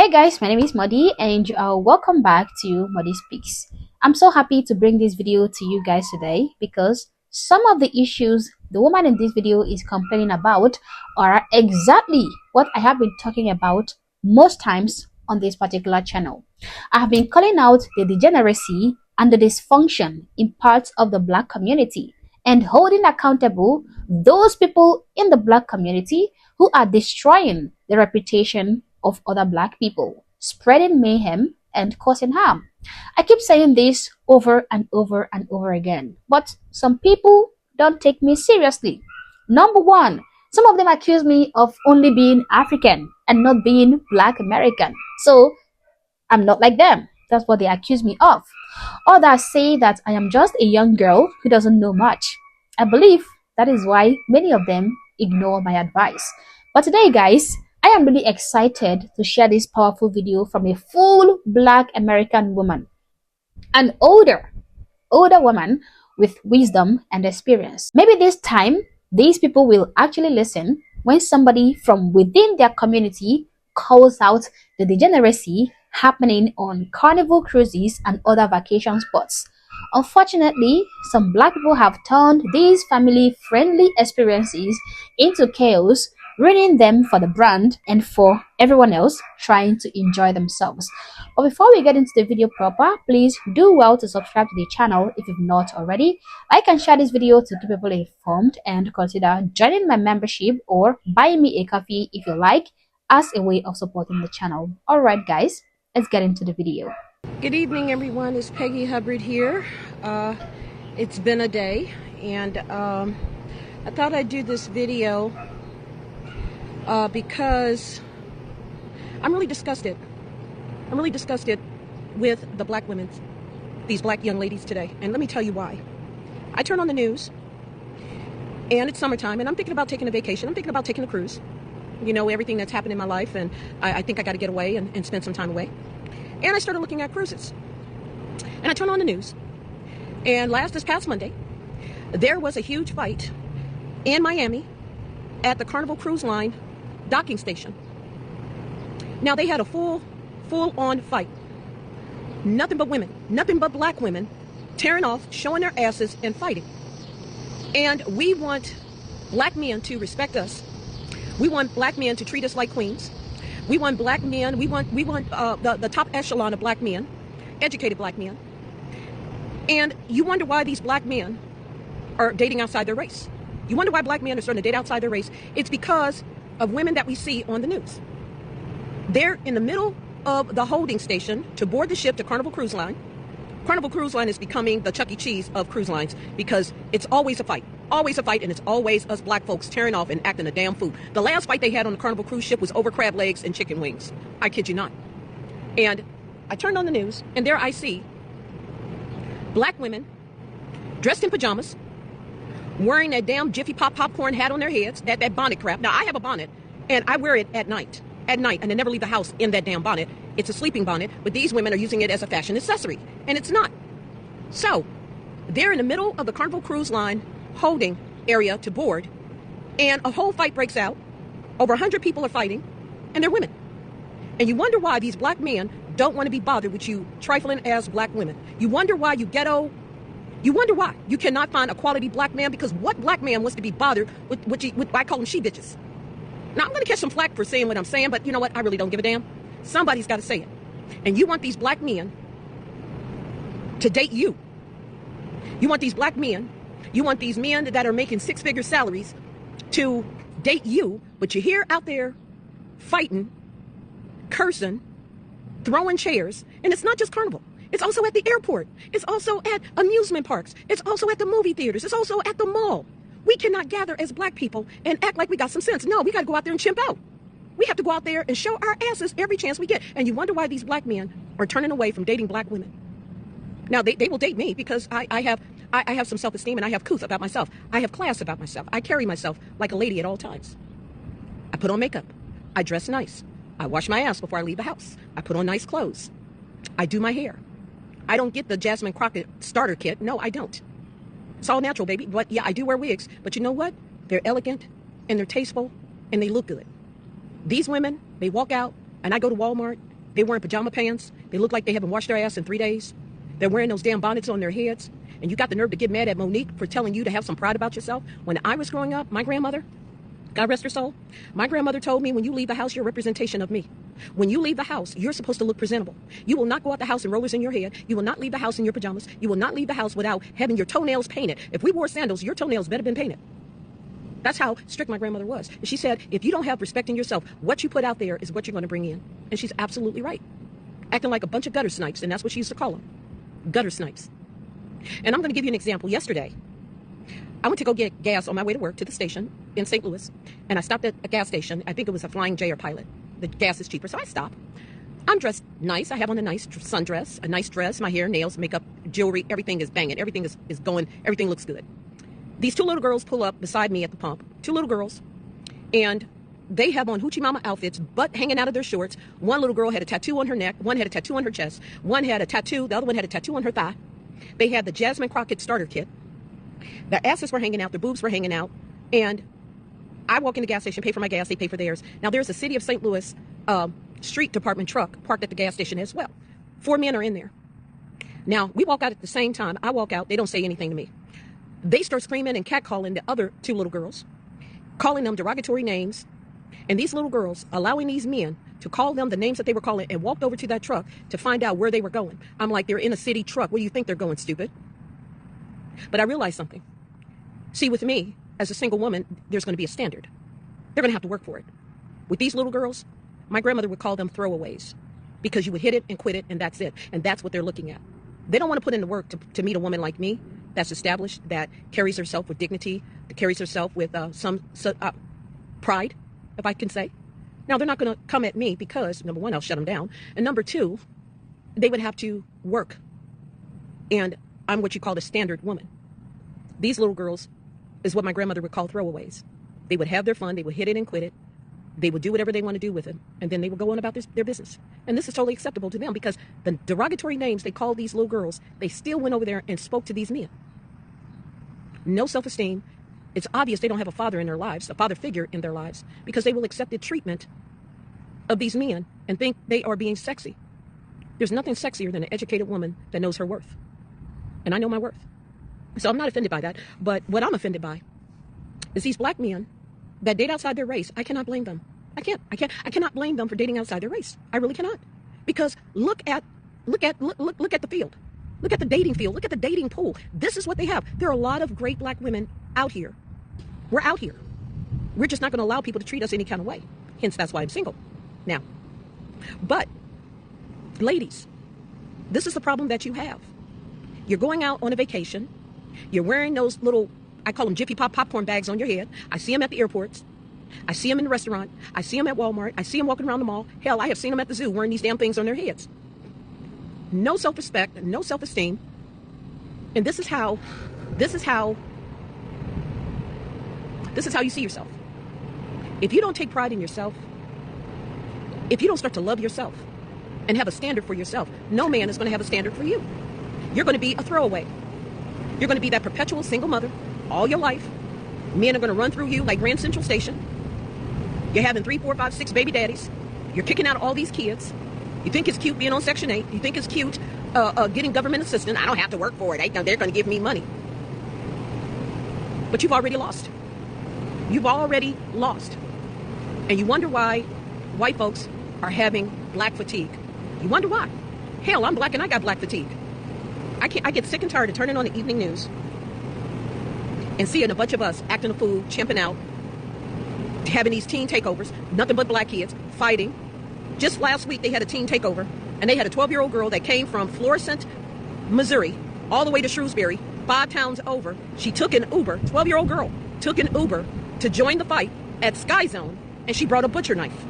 Hi guys, my name is Modi and welcome back to Modi Speaks. I'm so happy to bring this video to you guys today because some of the issues the woman in this video is complaining about are exactly what I have been talking about most times on this particular channel. I have been calling out the degeneracy and the dysfunction in parts of the Black community and holding accountable those people in the Black community who are destroying the reputation of other Black people, spreading mayhem and causing harm. I keep saying this over and over and over again, but some people don't take me seriously. Number one, some of them accuse me of only being African and not being Black American. So I'm not like them. That's what they accuse me of. Others say that I am just a young girl who doesn't know much. I believe that is why many of them ignore my advice. But today, guys, I am really excited to share this powerful video from a full Black American woman, an older woman with wisdom and experience. Maybe this time, these people will actually listen when somebody from within their community calls out the degeneracy happening on carnival cruises and other vacation spots. Unfortunately, some Black people have turned these family-friendly experiences into chaos, ruining them for the brand and for everyone else trying to enjoy themselves. But before we get into the video proper, please do well to subscribe to the channel if you've not already. Like and share this video to keep people informed, and consider joining my membership or buying me a coffee if you like, as a way of supporting the channel. Alright guys, let's get into the video. Good evening everyone, it's Peggy Hubbard here. It's been a day, and I thought I'd do this video because I'm really disgusted. I'm really disgusted with the Black women, these Black young ladies today, and let me tell you why. I turn on the news and it's summertime and I'm thinking about taking a vacation. I'm thinking about taking a cruise. You know, everything that's happened in my life, and I think I got to get away and spend some time away. And I started looking at cruises. And I turned on the news. And this past Monday, there was a huge fight in Miami at the Carnival Cruise Line docking station. Now, they had a full-on fight. Nothing but women, nothing but Black women, tearing off, showing their asses, and fighting. And we want Black men to respect us. We want Black men to treat us like queens. We want Black men, we want the top echelon of Black men, educated Black men. And you wonder why these Black men are dating outside their race. You wonder why Black men are starting to date outside their race. It's because of women that we see on the news. They're in the middle of the holding station to board the ship to Carnival Cruise Line. Carnival Cruise Line is becoming the Chuck E. Cheese of cruise lines because it's always a fight. Always a fight, and it's always us Black folks tearing off and acting a damn fool. The last fight they had on the Carnival cruise ship was over crab legs and chicken wings. I kid you not. And I turned on the news, and there I see Black women dressed in pajamas, wearing that damn Jiffy Pop popcorn hat on their heads, that bonnet crap. Now, I have a bonnet, and I wear it at night, and I never leave the house in that damn bonnet. It's a sleeping bonnet, but these women are using it as a fashion accessory, and it's not. So, they're in the middle of the Carnival Cruise Line holding area to board, and a whole fight breaks out. Over 100 people are fighting, and they're women. And you wonder why these Black men don't want to be bothered with you trifling as Black women. You wonder why you ghetto. You wonder why you cannot find a quality Black man, because what Black man wants to be bothered with I call them she bitches. Now, I'm going to catch some flack for saying what I'm saying, but you know what? I really don't give a damn. Somebody's got to say it. And you want these Black men to date you. You want these Black men, you want these men that are making six-figure salaries to date you, but you're here out there fighting, cursing, throwing chairs. And it's not just Carnival. It's also at the airport. It's also at amusement parks. It's also at the movie theaters. It's also at the mall. We cannot gather as Black people and act like we got some sense. No, we got to go out there and chimp out. We have to go out there and show our asses every chance we get. And you wonder why these Black men are turning away from dating Black women. Now, they will date me because I have some self-esteem, and I have couth about myself. I have class about myself. I carry myself like a lady at all times. I put on makeup. I dress nice. I wash my ass before I leave the house. I put on nice clothes. I do my hair. I don't get the Jasmine Crockett starter kit. No, I don't. It's all natural, baby. But yeah, I do wear wigs. But you know what? They're elegant, and they're tasteful, and they look good. These women, they walk out, and I go to Walmart, They're wearing pajama pants. They look like they haven't washed their ass in 3 days. They're wearing those damn bonnets on their heads. And you got the nerve to get mad at Monique for telling you to have some pride about yourself. When I was growing up, my grandmother, God rest her soul, my grandmother told me, when you leave the house, you're a representation of me. When you leave the house, you're supposed to look presentable. You will not go out the house in rollers in your head. You will not leave the house in your pajamas. You will not leave the house without having your toenails painted. If we wore sandals, your toenails better have been painted. That's how strict my grandmother was. She said, if you don't have respect in yourself, what you put out there is what you're going to bring in. And she's absolutely right. Acting like a bunch of gutter snipes, and that's what she used to call them. Gutter snipes. And I'm going to give you an example. Yesterday, I went to go get gas on my way to work to the station in St. Louis, and I stopped at a gas station. I think it was a Flying J or Pilot. The gas is cheaper, so I stopped. I'm dressed nice. I have on a nice sundress, a nice dress, my hair, nails, makeup, jewelry, everything is banging. Everything is going, everything looks good. These two little girls pull up beside me at the pump, two little girls, and they have on hoochie mama outfits, butt hanging out of their shorts. One little girl had a tattoo on her neck, one had a tattoo on her chest, one had a tattoo, the other one had a tattoo on her thigh. They had the Jasmine Crockett starter kit. Their asses were hanging out, their boobs were hanging out, and I walk in the gas station, pay for my gas, they pay for theirs. Now there's a City of St. Louis street department truck parked at the gas station as well. 4 men are in there. Now, we walk out at the same time. I walk out, they don't say anything to me. They start screaming and catcalling the other two little girls, calling them derogatory names. And these little girls allowing these men to call them the names that they were calling and walked over to that truck to find out where they were going. I'm like, they're in a city truck. Where do you think they're going, stupid? But I realized something. See, with me, as a single woman, there's going to be a standard. They're going to have to work for it. With these little girls, my grandmother would call them throwaways because you would hit it and quit it, and that's it. And that's what they're looking at. They don't want to put in the work to meet a woman like me that's established, that carries herself with dignity, that carries herself with some pride, if I can say. Now, they're not going to come at me because, number one, I'll shut them down. And number two, they would have to work. And I'm what you call a standard woman. These little girls is what my grandmother would call throwaways. They would have their fun. They would hit it and quit it. They would do whatever they want to do with it. And then they would go on about their business. And this is totally acceptable to them because the derogatory names they called these little girls, they still went over there and spoke to these men. No self-esteem. It's obvious they don't have a father in their lives, a father figure in their lives, because they will accept the treatment of these men and think they are being sexy. There's nothing sexier than an educated woman that knows her worth. And I know my worth. So I'm not offended by that. But what I'm offended by is these black men that date outside their race. I cannot blame them. I cannot blame them for dating outside their race. I really cannot. Because look at the field. Look at the dating field. Look at the dating pool. This is what they have. There are a lot of great black women out here. We're out here. We're just not going to allow people to treat us any kind of way. Hence, that's why I'm single. Now, but ladies, this is the problem that you have. You're going out on a vacation. You're wearing those little, I call them Jiffy Pop popcorn bags on your head. I see them at the airports. I see them in the restaurant. I see them at Walmart. I see them walking around the mall. Hell, I have seen them at the zoo wearing these damn things on their heads. No self-respect, no self-esteem. And this is how you see yourself. If you don't take pride in yourself, if you don't start to love yourself and have a standard for yourself, no man is going to have a standard for you. You're going to be a throwaway. You're going to be that perpetual single mother all your life. Men are going to run through you like Grand Central Station. You're having 3, 4, 5, 6 baby daddies. You're kicking out all these kids. You think it's cute being on Section 8. You think it's cute getting government assistance. I don't have to work for it. They're going to give me money. But you've already lost. You've already lost. And you wonder why white folks are having black fatigue. You wonder why. Hell, I'm black and I got black fatigue. I get sick and tired of turning on the evening news and seeing a bunch of us acting a fool, champing out, having these teen takeovers, nothing but black kids fighting. Just last week, they had a teen takeover, and they had a 12-year-old girl that came from Florissant, Missouri, all the way to Shrewsbury, 5 towns over. She took an Uber, 12-year-old girl, took an Uber to join the fight at Sky Zone, and she brought a butcher knife.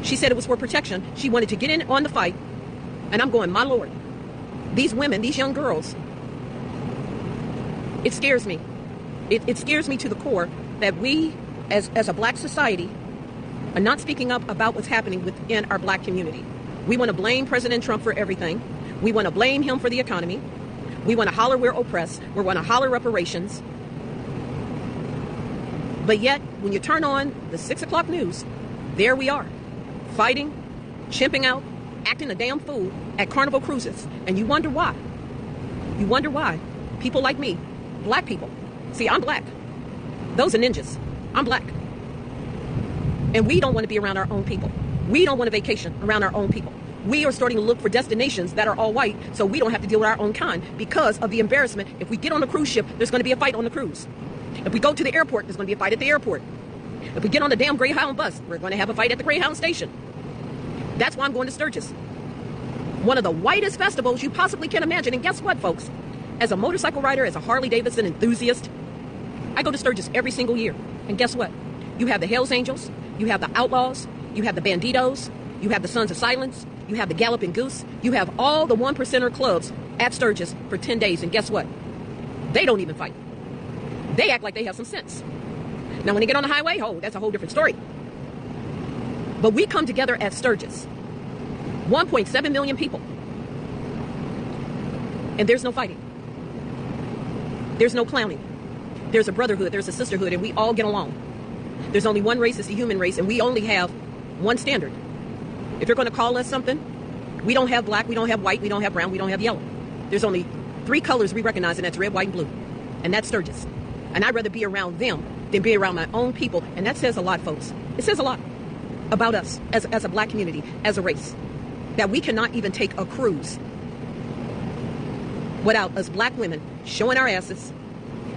She said it was for protection. She wanted to get in on the fight, and I'm going, my Lord, these women, these young girls, it scares me. It scares me to the core that we, as a black society, are not speaking up about what's happening within our black community. We want to blame President Trump for everything. We want to blame him for the economy. We want to holler we're oppressed. We want to holler reparations. But yet, when you turn on the 6 o'clock news, there we are, fighting chimping out, acting a damn fool at Carnival Cruises. And you wonder why. You wonder why people like me, black people, see, I'm black. Those are ninjas. I'm black. And we don't want to be around our own people. We don't want to vacation around our own people. We are starting to look for destinations that are all white so we don't have to deal with our own kind because of the embarrassment. If we get on a cruise ship, there's going to be a fight on the cruise. If we go to the airport, there's going to be a fight at the airport. If we get on the damn Greyhound bus, we're going to have a fight at the Greyhound station. That's why I'm going to Sturgis. One of the whitest festivals you possibly can imagine. And guess what, folks? As a motorcycle rider, as a Harley-Davidson enthusiast, I go to Sturgis every single year. And guess what? You have the Hells Angels, you have the Outlaws, you have the Banditos, you have the Sons of Silence, you have the Galloping Goose, you have all the 1%er clubs at Sturgis for 10 days. And guess what? They don't even fight. They act like they have some sense. Now, when they get on the highway, oh, that's a whole different story. But we come together at Sturgis. 1.7 million people. And there's no fighting. There's no clowning. There's a brotherhood, there's a sisterhood, and we all get along. There's only one race, it's the human race, and we only have one standard. If you're going to call us something, we don't have black, we don't have white, we don't have brown, we don't have yellow. There's only 3 colors we recognize, and that's red, white, and blue. And that's Sturgis. And I'd rather be around them than be around my own people. And that says a lot, folks. It says a lot about us as a black community, as a race. That we cannot even take a cruise without us black women showing our asses,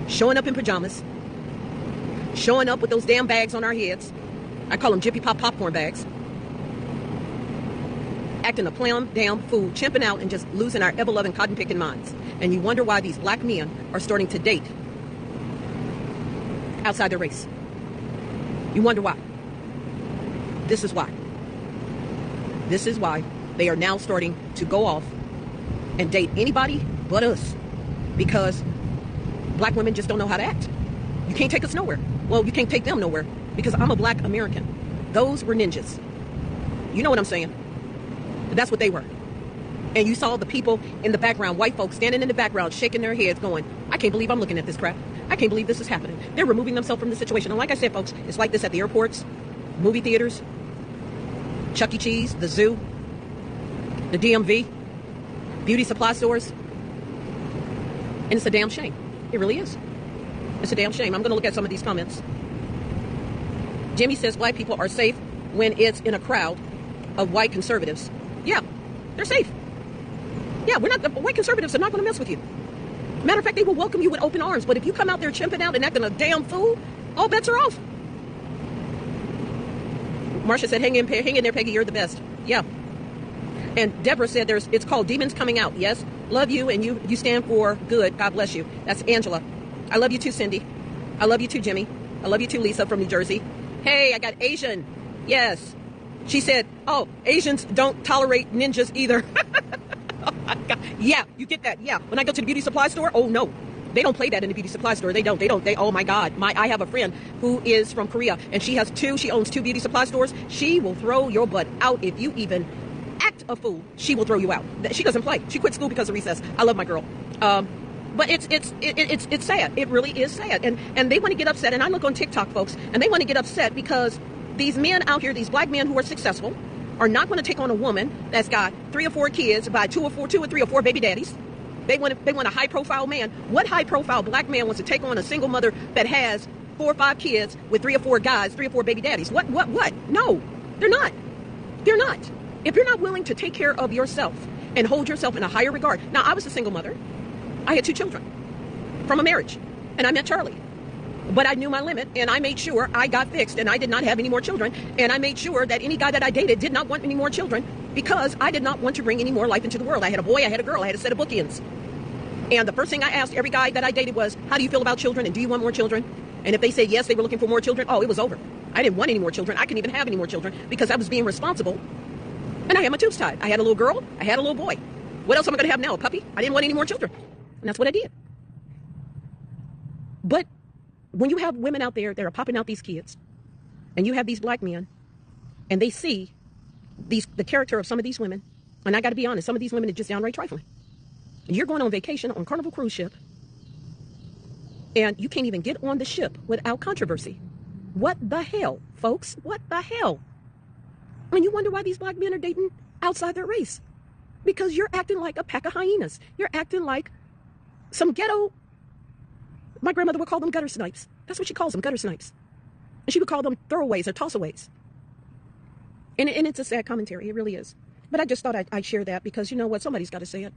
showing up in pajamas, showing up with those damn bags on our heads. I call them Jiffy Pop popcorn bags. Acting a plum damn fool, chimping out and just losing our ever-loving cotton-picking minds. And you wonder why these black men are starting to date outside their race. You wonder why. This is why. This is why they are now starting to go off and date anybody but us. Because black women just don't know how to act. You can't take us nowhere. Well, you can't take them nowhere because I'm a black American. Those were ninjas. You know what I'm saying? That's what they were. And you saw the people in the background, white folks standing in the background, shaking their heads going, I can't believe I'm looking at this crap. I can't believe this is happening. They're removing themselves from the situation. And like I said, folks, it's like this at the airports, movie theaters, Chuck E. Cheese, the zoo, the DMV, beauty supply stores. And it's a damn shame. It really is. It's a damn shame. I'm going to look at some of these comments. Jimmy says black people are safe when it's in a crowd of white conservatives. Yeah, they're safe. Yeah, the white conservatives are not going to mess with you. Matter of fact, they will welcome you with open arms. But if you come out there chimping out and acting a damn fool, all bets are off. Marsha said, hang in there, Peggy, you're the best. Yeah. And Deborah said it's called Demons Coming Out. Yes, love you, and you stand for good. God bless you. That's Angela. I love you too, Cindy. I love you too, Jimmy. I love you too, Lisa from New Jersey. Hey, I got Asian. Yes. She said, oh, Asians don't tolerate ninjas either. Oh my God. Yeah, you get that. Yeah. When I go to the beauty supply store, oh no. They don't play that in the beauty supply store. They don't. Oh my God. I have a friend who is from Korea and she owns 2 beauty supply stores. She will throw your butt out if you even act a fool. She will throw you out. She doesn't play. She quit school because of recess. I love my girl. But it's sad. It really is sad. And they want to get upset. And I look on TikTok, folks, and they want to get upset because these men out here, these black men who are successful, are not going to take on a woman that's got 3 or 4 kids by 2 or 3 or 4 baby daddies. They want a high profile man. What high profile black man wants to take on a single mother that has 4 or 5 kids with 3 or 4 guys, 3 or 4 baby daddies? What? No, they're not. They're not. If you're not willing to take care of yourself and hold yourself in a higher regard. Now, I was a single mother. I had 2 children from a marriage, and I met Charlie. But I knew my limit, and I made sure I got fixed, and I did not have any more children. And I made sure that any guy that I dated did not want any more children because I did not want to bring any more life into the world. I had a boy, I had a girl, I had a set of bookends. And the first thing I asked every guy that I dated was, how do you feel about children, and do you want more children? And if they said yes, they were looking for more children, oh, it was over. I didn't want any more children. I couldn't even have any more children because I was being responsible. And I had my tubes tied. I had a little girl, I had a little boy. What else am I going to have now, a puppy? I didn't want any more children. And that's what I did. But when you have women out there that are popping out these kids, and you have these black men, and they see the character of some of these women, and I got to be honest, some of these women are just downright trifling. You're going on vacation on Carnival cruise ship, and you can't even get on the ship without controversy. What the hell, folks? What the hell? And you wonder why these black men are dating outside their race. Because you're acting like a pack of hyenas. You're acting like some ghetto. My grandmother would call them gutter snipes. That's what she calls them, gutter snipes. And she would call them throwaways or tossaways. And it's a sad commentary. It really is. But I just thought I'd share that because you know what? Somebody's got to say it.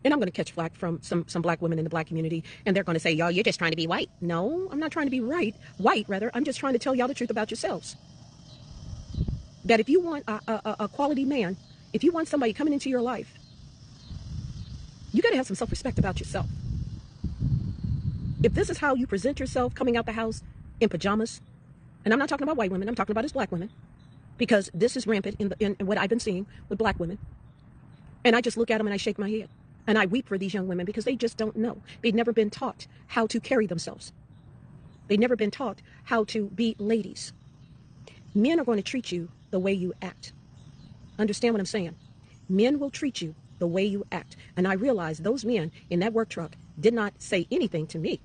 And I'm going to catch flack from some black women in the black community. And they're going to say, y'all, you're just trying to be white. No, I'm not trying to be white, rather. I'm just trying to tell y'all the truth about yourselves. That if you want a quality man, if you want somebody coming into your life, you got to have some self-respect about yourself. If this is how you present yourself coming out the house in pajamas, and I'm not talking about white women, I'm talking about as black women, because this is rampant in what I've been seeing with black women. And I just look at them and I shake my head. And I weep for these young women because they just don't know. They've never been taught how to carry themselves. They've never been taught how to be ladies. Men are going to treat you the way you act. Understand what I'm saying? Men will treat you the way you act. And I realized those men in that work truck did not say anything to me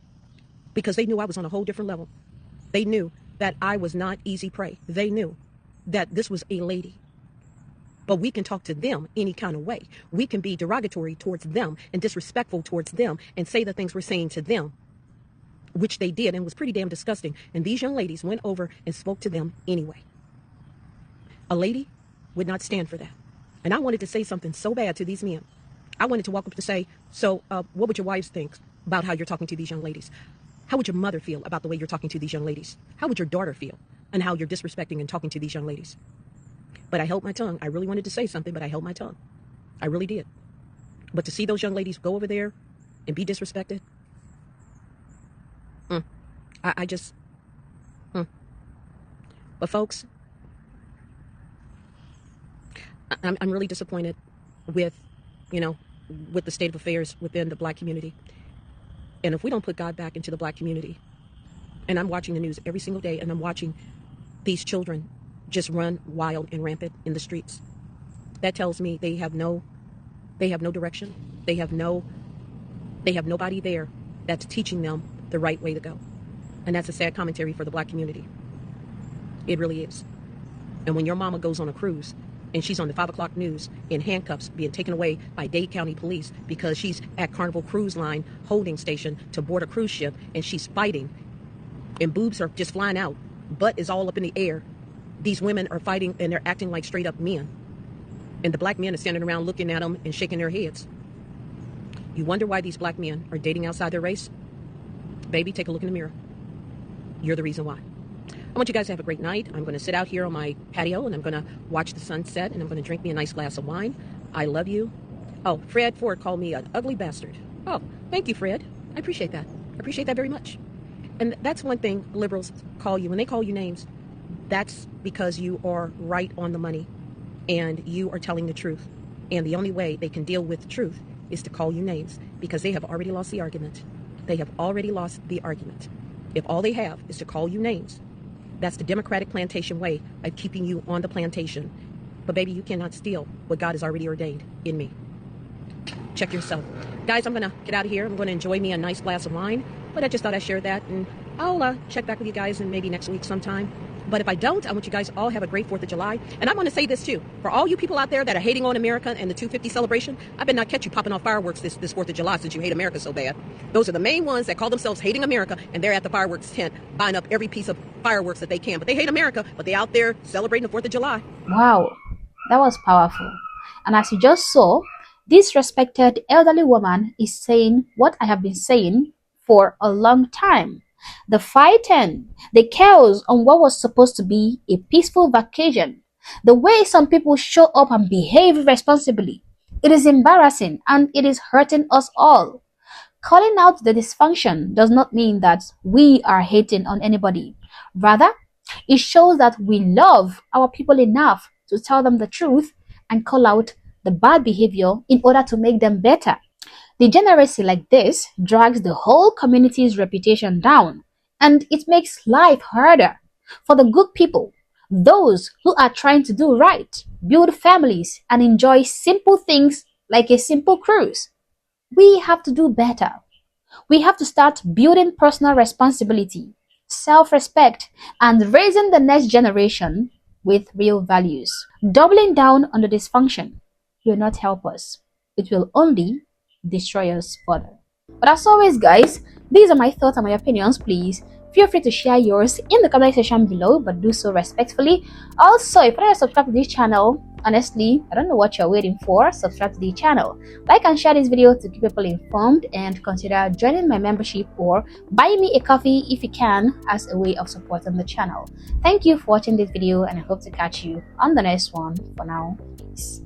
because they knew I was on a whole different level. They knew that I was not easy prey. They knew that this was a lady. But we can talk to them any kind of way. We can be derogatory towards them and disrespectful towards them and say the things we're saying to them, which they did and was pretty damn disgusting. And these young ladies went over and spoke to them anyway. A lady would not stand for that. And I wanted to say something so bad to these men. I wanted to walk up to say, so what would your wives think about how you're talking to these young ladies? How would your mother feel about the way you're talking to these young ladies? How would your daughter feel and how you're disrespecting and talking to these young ladies? But I held my tongue. I really wanted to say something, but I held my tongue. I really did. But to see those young ladies go over there and be disrespected, I just, But folks, I'm really disappointed with, with the state of affairs within the black community. And if we don't put God back into the black community, and I'm watching the news every single day, and I'm watching these children just run wild and rampant in the streets, that tells me they have no direction. They have nobody there that's teaching them the right way to go. And that's a sad commentary for the black community. It really is. And when your mama goes on a cruise and she's on the 5 o'clock news in handcuffs being taken away by Dade County Police because she's at Carnival Cruise Line holding station to board a cruise ship and she's fighting and boobs are just flying out, butt is all up in the air. These women are fighting and they're acting like straight up men. And the black men are standing around looking at them and shaking their heads. You wonder why these black men are dating outside their race? Baby, take a look in the mirror. You're the reason why. I want you guys to have a great night. I'm going to sit out here on my patio and I'm going to watch the sunset and I'm going to drink me a nice glass of wine. I love you. Oh, Fred Ford called me an ugly bastard. Oh, thank you, Fred. I appreciate that. I appreciate that very much. And that's one thing liberals call you. When they call you names, that's because you are right on the money and you are telling the truth. And the only way they can deal with the truth is to call you names because they have already lost the argument. They have already lost the argument. If all they have is to call you names, that's the Democratic plantation way of keeping you on the plantation. But baby, you cannot steal what God has already ordained in me. Check yourself. Guys, I'm going to get out of here. I'm going to enjoy me a nice glass of wine. But I just thought I'd share that. And I'll check back with you guys and maybe next week sometime. But if I don't, I want you guys all have a great 4th of July. And I want to say this too. For all you people out there that are hating on America and the 250 celebration, I better not catch you popping off fireworks this 4th of July since you hate America so bad. Those are the main ones that call themselves hating America and they're at the fireworks tent buying up every piece of fireworks that they can. But they hate America, but they're out there celebrating the 4th of July. Wow, that was powerful. And as you just saw, this respected elderly woman is saying what I have been saying for a long time. The fighting, the chaos on what was supposed to be a peaceful vacation, the way some people show up and behave irresponsibly, it is embarrassing and it is hurting us all. Calling out the dysfunction does not mean that we are hating on anybody. Rather, it shows that we love our people enough to tell them the truth and call out the bad behavior in order to make them better. Degeneracy like this drags the whole community's reputation down, and it makes life harder for the good people, those who are trying to do right, build families, and enjoy simple things like a simple cruise. We have to do better. We have to start building personal responsibility, self-respect, and raising the next generation with real values. Doubling down on the dysfunction will not help us. It will only destroy us further. But as always, guys, these are my thoughts and my opinions. Please feel free to share yours in the comment section below, but do so respectfully. Also, if you're not subscribed to this channel, honestly, I don't know what you're waiting for. Subscribe to the channel, like and share this video to keep people informed, and consider joining my membership or buy me a coffee if you can, as a way of supporting the channel. Thank you for watching this video, and I hope to catch you on the next one. For now, peace.